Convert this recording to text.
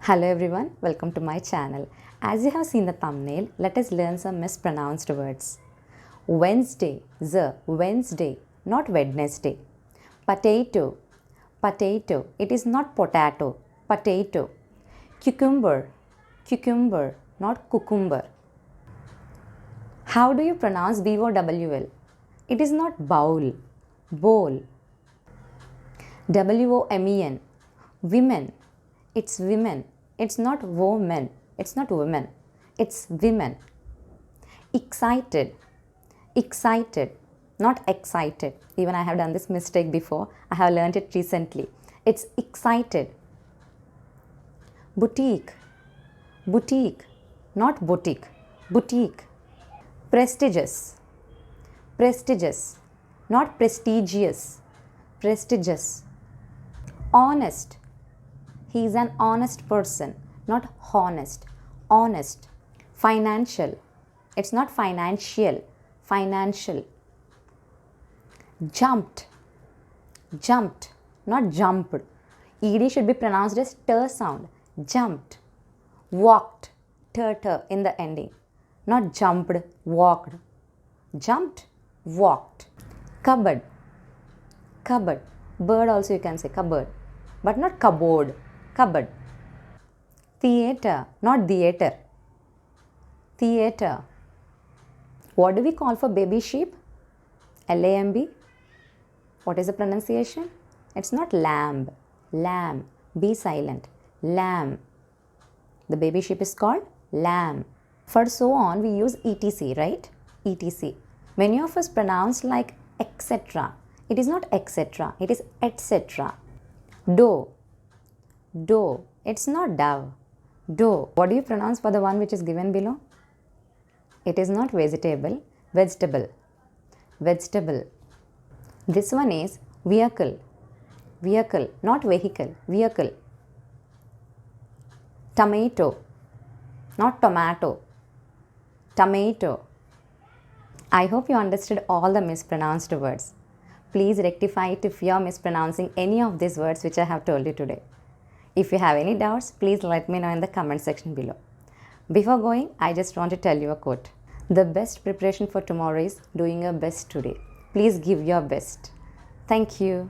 Hello everyone, welcome to my channel. As you have seen the thumbnail, let us learn some mispronounced words. Wednesday, Wednesday, not Wednesday. Potato, potato, it is not potato, potato. Cucumber, cucumber, not cucumber. How do you pronounce B-O-W-L? It is not bowl, bowl. W-O-M-E-N, women, it's women. It's not women, it's not women, it's women. Excited, excited, not excited. Even I have done this mistake before. I have learned it recently. It's excited. Boutique, boutique, not boutique, boutique. Prestigious, prestigious, not prestigious, prestigious. Honest, he is an honest person, not honest, honest. Financial, it's not financial, financial. Jumped, jumped, not jumped. ED should be pronounced as t sound, jumped. Walked, t in the ending, not jumped, walked. Jumped, walked. Cupboard, cupboard. Bird also you can say cupboard, but not cupboard, cupboard. Theatre, not theatre, theatre. What do we call for baby sheep? L-A-M-B. What is the pronunciation? It's not lamb, lamb. Be silent, lamb. The baby sheep is called lamb. For so on, we use etc, right? Etc. Many of us pronounce like etc. It is not etc, it is etc. Dough, dough. It's not dove, dough. What do you pronounce for the one which is given below? It is not vegetable, vegetable, vegetable. This one is vehicle, vehicle, not vehicle, vehicle. Tomato, not tomato, tomato. I hope you understood all the mispronounced words. Please rectify it if you are mispronouncing any of these words which I have told you today. If you have any doubts, please let me know in the comment section below. Before going, I just want to tell you a quote. The best preparation for tomorrow is doing your best today. Please give your best. Thank you.